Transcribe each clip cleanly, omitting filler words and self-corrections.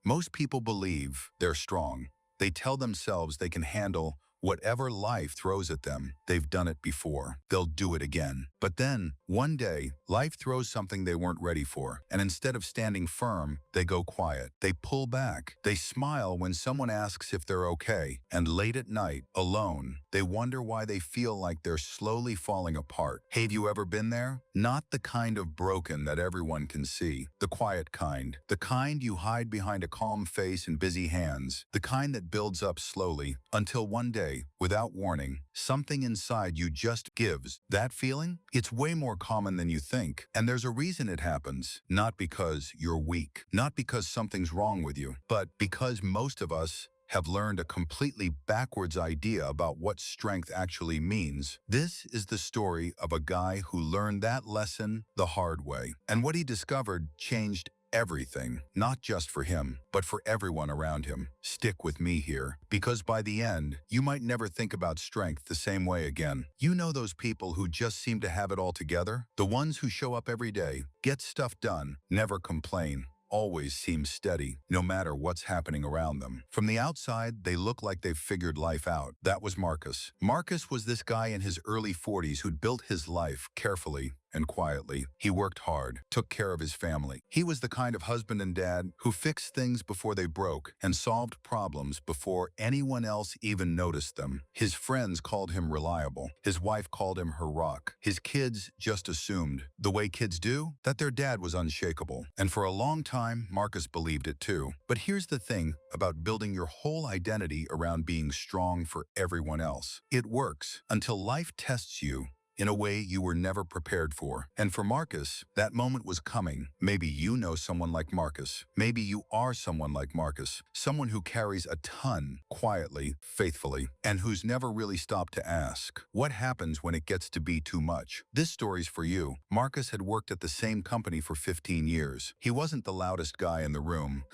Most people believe they're strong. They tell themselves they can handle whatever life throws at them. They've done it before. They'll do it again. But then, one day, life throws something they weren't ready for. And instead of standing firm, they go quiet. They pull back. They smile when someone asks if they're okay. And late at night, alone, they wonder why they feel like they're slowly falling apart. Have you ever been there? Not the kind of broken that everyone can see. The quiet kind. The kind you hide behind a calm face and busy hands. The kind that builds up slowly until one day, without warning, something inside you just gives. That feeling? It's way more common than you think. And there's a reason it happens. Not because you're weak. Not because something's wrong with you. But because most of us have learned a completely backwards idea about what strength actually means. This is the story of a guy who learned that lesson the hard way. And what he discovered changed everything, not just for him, but for everyone around him. Stick with me here, because by the end, you might never think about strength the same way again. You know those people who just seem to have it all together? The ones who show up every day, get stuff done, never complain, always seem steady, no matter what's happening around them. From the outside, they look like they've figured life out. That was Marcus. Marcus was this guy in his early 40s who'd built his life carefully and quietly. He worked hard, took care of his family. He was the kind of husband and dad who fixed things before they broke and solved problems before anyone else even noticed them. His friends called him reliable. His wife called him her rock. His kids just assumed, the way kids do, that their dad was unshakable. And for a long time, Marcus believed it too. But here's the thing about building your whole identity around being strong for everyone else. It works until life tests you in a way you were never prepared for. And for Marcus, that moment was coming. Maybe you know someone like Marcus. Maybe you are someone like Marcus. Someone who carries a ton, quietly, faithfully, and who's never really stopped to ask, what happens when it gets to be too much? This story's for you. Marcus had worked at the same company for 15 years. He wasn't the loudest guy in the room.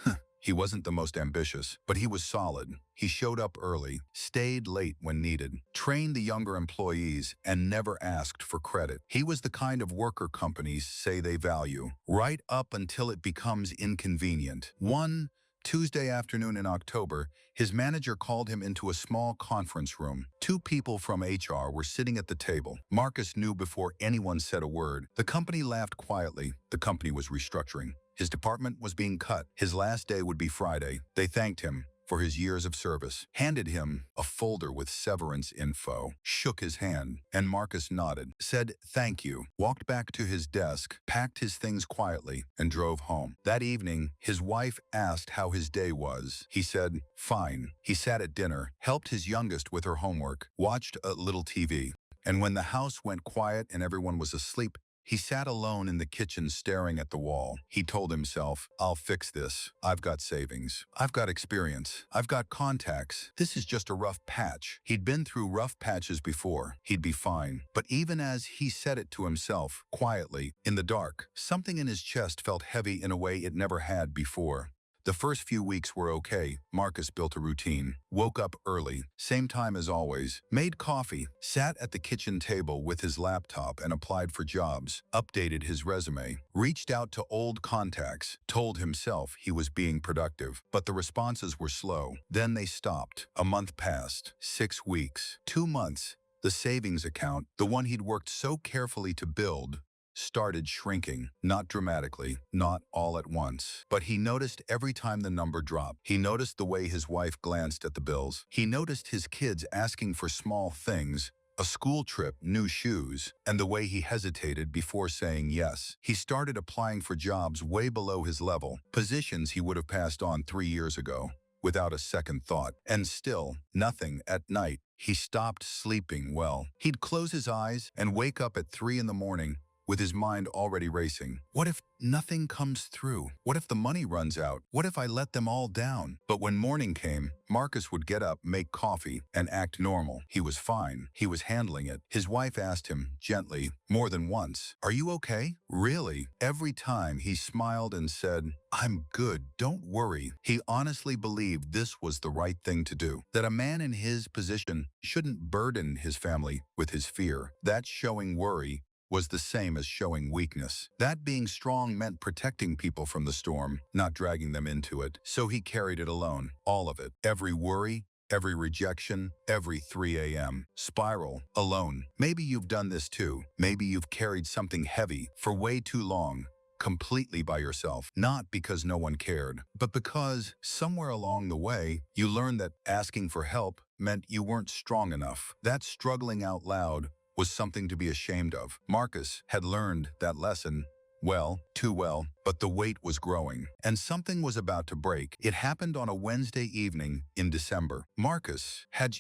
He wasn't the most ambitious, but he was solid. He showed up early, stayed late when needed, trained the younger employees, and never asked for credit. He was the kind of worker companies say they value, right up until it becomes inconvenient. One Tuesday afternoon in October, his manager called him into a small conference room. Two people from HR were sitting at the table. Marcus knew before anyone said a word. The company laughed quietly. The company was restructuring. His department was being cut. His last day would be Friday. They thanked him for his years of service, handed him a folder with severance info, shook his hand, and Marcus nodded, said thank you, walked back to his desk, packed his things quietly, and drove home. That evening, his wife asked how his day was. He said, fine. He sat at dinner, helped his youngest with her homework, watched a little TV. And when the house went quiet and everyone was asleep, he sat alone in the kitchen staring at the wall. He told himself, I'll fix this. I've got savings. I've got experience. I've got contacts. This is just a rough patch. He'd been through rough patches before. He'd be fine. But even as he said it to himself, quietly, in the dark, something in his chest felt heavy in a way it never had before. The first few weeks were okay. Marcus built a routine, woke up early, same time as always, made coffee, sat at the kitchen table with his laptop and applied for jobs, updated his resume, reached out to old contacts, told himself he was being productive. But the responses were slow. Then they stopped. A month passed, 6 weeks, 2 months. The savings account, the one he'd worked so carefully to build, started shrinking, not dramatically, not all at once. But he noticed every time the number dropped. He noticed the way his wife glanced at the bills. He noticed his kids asking for small things, a school trip, new shoes, and the way he hesitated before saying yes. He started applying for jobs way below his level, positions he would have passed on 3 years ago, without a second thought. And still, nothing. At night, he stopped sleeping well. He'd close his eyes and wake up at 3 in the morning, with his mind already racing. What if nothing comes through? What if the money runs out? What if I let them all down? But when morning came, Marcus would get up, make coffee, and act normal. He was fine. He was handling it. His wife asked him, gently, more than once, "Are you okay?" Really? Every time he smiled and said, "I'm good, don't worry." He honestly believed this was the right thing to do, that a man in his position shouldn't burden his family with his fear. That showing worry was the same as showing weakness. That being strong meant protecting people from the storm, not dragging them into it. So he carried it alone, all of it. Every worry, every rejection, every 3 a.m. spiral, alone. Maybe you've done this too. Maybe you've carried something heavy for way too long, completely by yourself, not because no one cared, but because somewhere along the way, you learned that asking for help meant you weren't strong enough. That struggling out loud was something to be ashamed of. Marcus had learned that lesson well, too well, but the weight was growing, and something was about to break. It happened on a Wednesday evening in December. Marcus had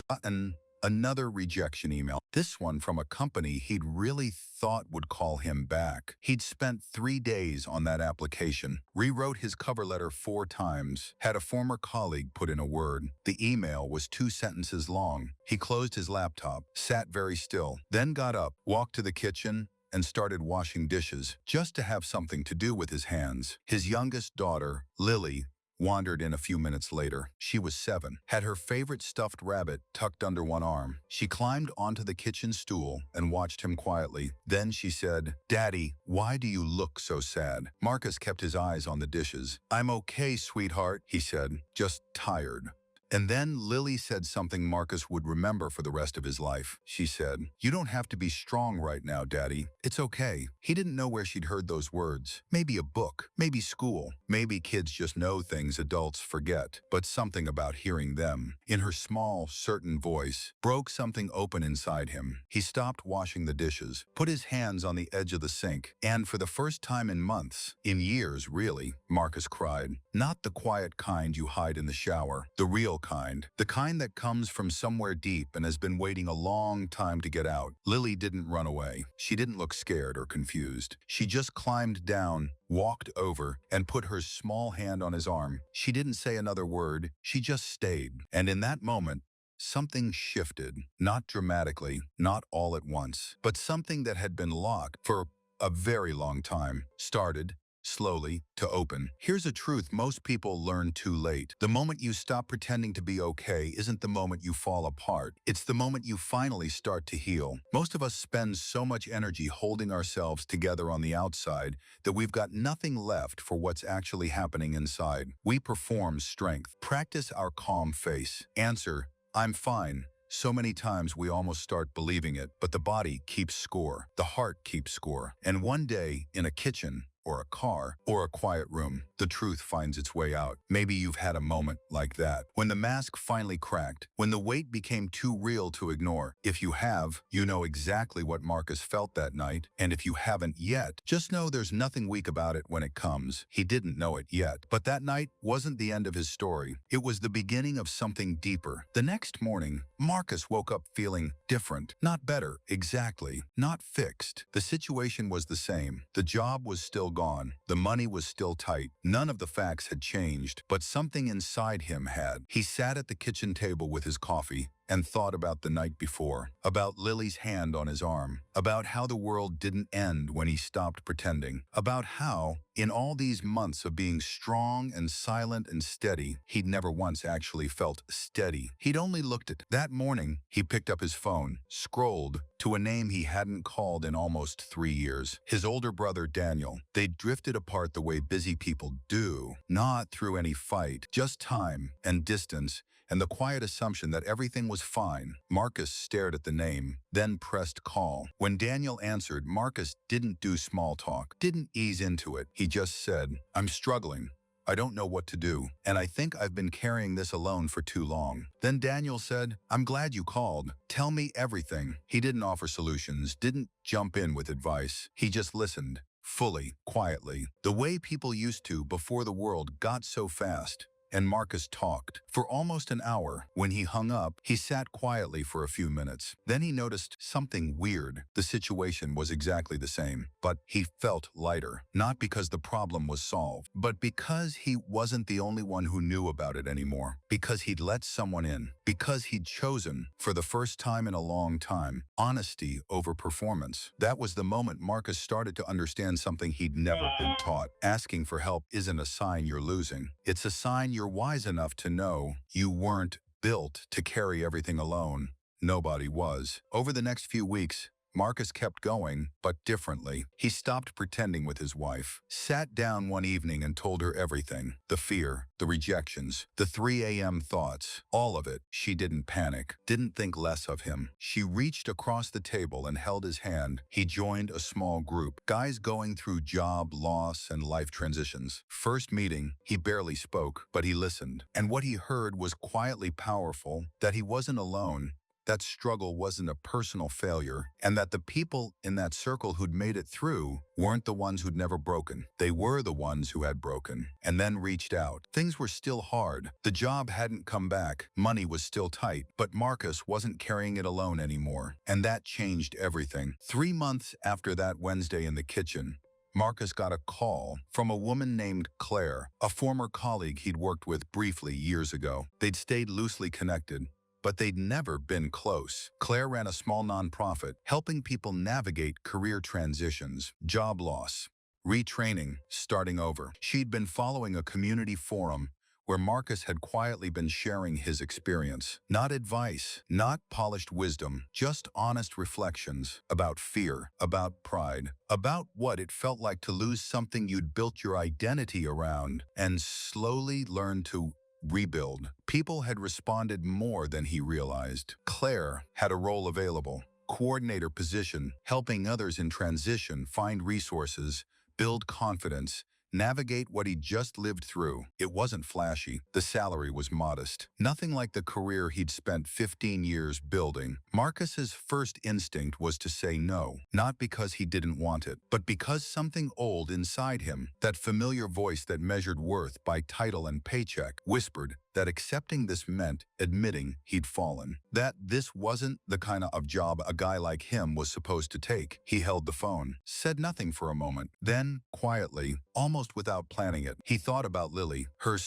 gotten another rejection email, this one from a company he'd really thought would call him back. He'd spent 3 days on that application, rewrote his cover letter 4 times, had a former colleague put in a word. The email was 2 sentences long. He closed his laptop, sat very still, then got up, walked to the kitchen, and started washing dishes, just to have something to do with his hands. His youngest daughter, Lily, wandered in a few minutes later. She was 7, had her favorite stuffed rabbit tucked under one arm. She climbed onto the kitchen stool and watched him quietly. Then she said, "Daddy, why do you look so sad?" Marcus kept his eyes on the dishes. "I'm okay, sweetheart," he said, "just tired." And then Lily said something Marcus would remember for the rest of his life. She said, "You don't have to be strong right now, Daddy. It's okay." He didn't know where she'd heard those words. Maybe a book, maybe school, maybe kids just know things adults forget. But something about hearing them, in her small, certain voice, broke something open inside him. He stopped washing the dishes, put his hands on the edge of the sink, and for the first time in months, in years really, Marcus cried. Not the quiet kind you hide in the shower, the real kind, the kind that comes from somewhere deep and has been waiting a long time to get out. Lily didn't run away. She didn't look scared or confused. She just climbed down, walked over, and put her small hand on his arm. She didn't say another word. She just stayed. And in that moment, something shifted. Not dramatically, not all at once, but something that had been locked for a very long time started slowly to open. Here's a truth most people learn too late. The moment you stop pretending to be okay isn't the moment you fall apart. It's the moment you finally start to heal. Most of us spend so much energy holding ourselves together on the outside that we've got nothing left for what's actually happening inside. We perform strength, practice our calm face, answer, "I'm fine." So many times we almost start believing it, but the body keeps score, the heart keeps score. And one day, in a kitchen, or a car, or a quiet room, the truth finds its way out. Maybe you've had a moment like that, when the mask finally cracked, when the weight became too real to ignore. If you have, you know exactly what Marcus felt that night, and if you haven't yet, just know there's nothing weak about it when it comes. He didn't know it yet, but that night wasn't the end of his story. It was the beginning of something deeper. The next morning, Marcus woke up feeling different, not better, exactly, not fixed. The situation was the same. The job was still gone. The money was still tight. None of the facts had changed, but something inside him had. He sat at the kitchen table with his coffee and thought about the night before, about Lily's hand on his arm, about how the world didn't end when he stopped pretending, about how, in all these months of being strong and silent and steady, he'd never once actually felt steady. He'd only looked at. That morning, he picked up his phone, scrolled to a name he hadn't called in almost 3 years. His older brother, Daniel. They'd drifted apart the way busy people do, not through any fight, just time and distance, and the quiet assumption that everything was fine. Marcus stared at the name, then pressed call. When Daniel answered, Marcus didn't do small talk, didn't ease into it. He just said, "I'm struggling. I don't know what to do, and I think I've been carrying this alone for too long." Then Daniel said, "I'm glad you called. Tell me everything." He didn't offer solutions, didn't jump in with advice. He just listened, fully, quietly, the way people used to before the world got so fast. And Marcus talked for almost an hour. When he hung up, he sat quietly for a few minutes. Then he noticed something weird. The situation was exactly the same, but he felt lighter. Not because the problem was solved, but because he wasn't the only one who knew about it anymore. Because he'd let someone in. Because he'd chosen, for the first time in a long time, honesty over performance. That was the moment Marcus started to understand something he'd never been taught. Asking for help isn't a sign you're losing. It's a sign you're wise enough to know you weren't built to carry everything alone. Nobody was. Over the next few weeks, Marcus kept going, but differently. He stopped pretending with his wife, sat down one evening and told her everything. The fear, the rejections, the 3 a.m. thoughts, all of it. She didn't panic, didn't think less of him. She reached across the table and held his hand. He joined a small group, guys going through job loss and life transitions. First meeting, he barely spoke, but he listened. And what he heard was quietly powerful, that he wasn't alone, that struggle wasn't a personal failure, and that the people in that circle who'd made it through weren't the ones who'd never broken. They were the ones who had broken, and then reached out. Things were still hard. The job hadn't come back. Money was still tight, but Marcus wasn't carrying it alone anymore, and that changed everything. 3 months after that Wednesday in the kitchen, Marcus got a call from a woman named Claire, a former colleague he'd worked with briefly years ago. They'd stayed loosely connected, but they'd never been close. Claire ran a small nonprofit, helping people navigate career transitions, job loss, retraining, starting over. She'd been following a community forum where Marcus had quietly been sharing his experience. Not advice, not polished wisdom, just honest reflections about fear, about pride, about what it felt like to lose something you'd built your identity around and slowly learn to rebuild. People had responded more than he realized. Claire had a role available, coordinator position, helping others in transition find resources, build confidence, navigate what he'd just lived through. It wasn't flashy. The salary was modest. Nothing like the career he'd spent 15 years building. Marcus's first instinct was to say no, not because he didn't want it, but because something old inside him, that familiar voice that measured worth by title and paycheck, whispered that accepting this meant admitting he'd fallen. That this wasn't the kind of job a guy like him was supposed to take. He held the phone, said nothing for a moment. Then, quietly, almost without planning it, he thought about Lily, her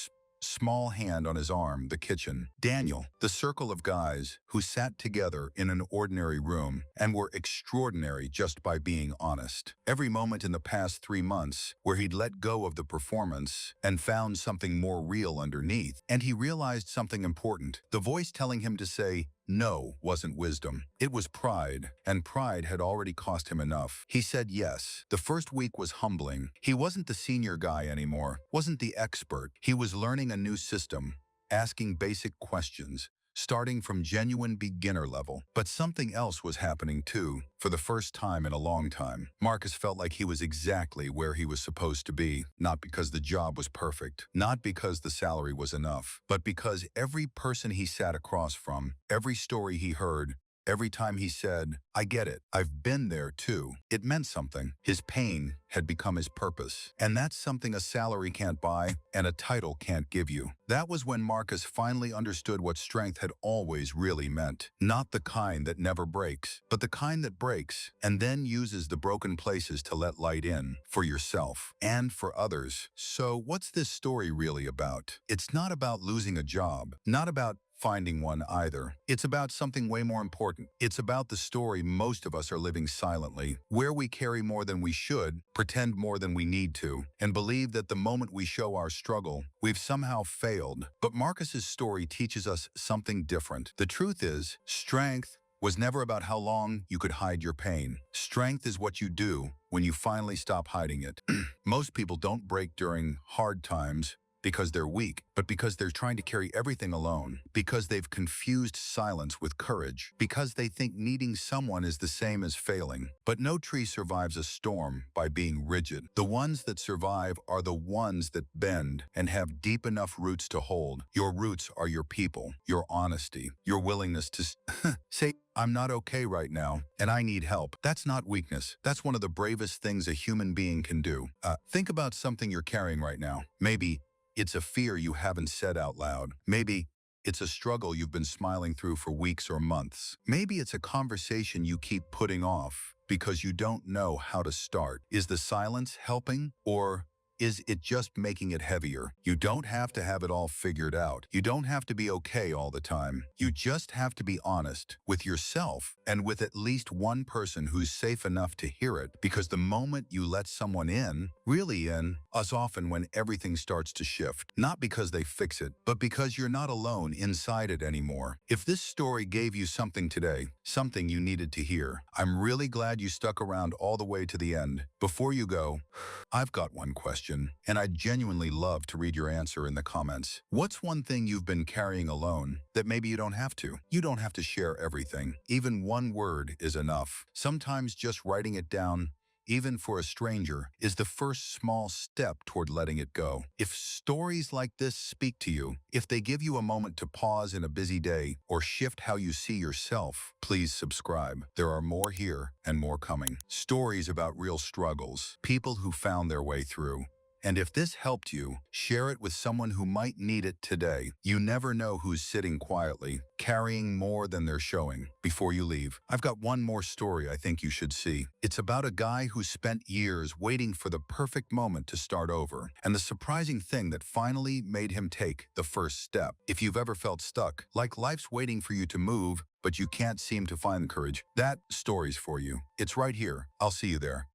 small hand on his arm, the kitchen. Daniel, the circle of guys who sat together in an ordinary room and were extraordinary just by being honest. Every moment in the past 3 months where he'd let go of the performance and found something more real underneath. And he realized something important. The voice telling him to say no wasn't wisdom. It was pride, and pride had already cost him enough. He said yes. The first week was humbling. He wasn't the senior guy anymore, wasn't the expert. He was learning a new system, asking basic questions, starting from genuine beginner level. But something else was happening too, for the first time in a long time. Marcus felt like he was exactly where he was supposed to be, not because the job was perfect, not because the salary was enough, but because every person he sat across from, every story he heard, every time he said, "I get it, I've been there too," it meant something. His pain had become his purpose. And that's something a salary can't buy and a title can't give you. That was when Marcus finally understood what strength had always really meant. Not the kind that never breaks, but the kind that breaks and then uses the broken places to let light in for yourself and for others. So what's this story really about? It's not about losing a job, not about finding one either. It's about something way more important. It's about the story most of us are living silently, where we carry more than we should, pretend more than we need to, and believe that the moment we show our struggle, we've somehow failed. But Marcus's story teaches us something different. The truth is, strength was never about how long you could hide your pain. Strength is what you do when you finally stop hiding it. Most people don't break during hard times because they're weak, but because they're trying to carry everything alone, because they've confused silence with courage, because they think needing someone is the same as failing. But no tree survives a storm by being rigid. The ones that survive are the ones that bend and have deep enough roots to hold. Your roots are your people, your honesty, your willingness to say, "I'm not okay right now, and I need help." That's not weakness. That's one of the bravest things a human being can do. Think about something you're carrying right now. Maybe it's a fear you haven't said out loud. Maybe it's a struggle you've been smiling through for weeks or months. Maybe it's a conversation you keep putting off because you don't know how to start. Is the silence helping, or is it just making it heavier? You don't have to have it all figured out. You don't have to be okay all the time. You just have to be honest with yourself and with at least one person who's safe enough to hear it, because the moment you let someone in, really in, is often when everything starts to shift. Not because they fix it, but because you're not alone inside it anymore. If this story gave you something today, something you needed to hear. I'm really glad you stuck around all the way to the end. Before you go, I've got one question, and I'd genuinely love to read your answer in the comments. What's one thing you've been carrying alone that maybe you don't have to? You don't have to share everything. Even one word is enough. Sometimes just writing it down, even for a stranger, is the first small step toward letting it go. If stories like this speak to you, if they give you a moment to pause in a busy day or shift how you see yourself, please subscribe. There are more here and more coming. Stories about real struggles, people who found their way through. And if this helped you, share it with someone who might need it today. You never know who's sitting quietly, carrying more than they're showing. Before you leave, I've got one more story I think you should see. It's about a guy who spent years waiting for the perfect moment to start over, and the surprising thing that finally made him take the first step. If you've ever felt stuck, like life's waiting for you to move, but you can't seem to find the courage, that story's for you. It's right here. I'll see you there.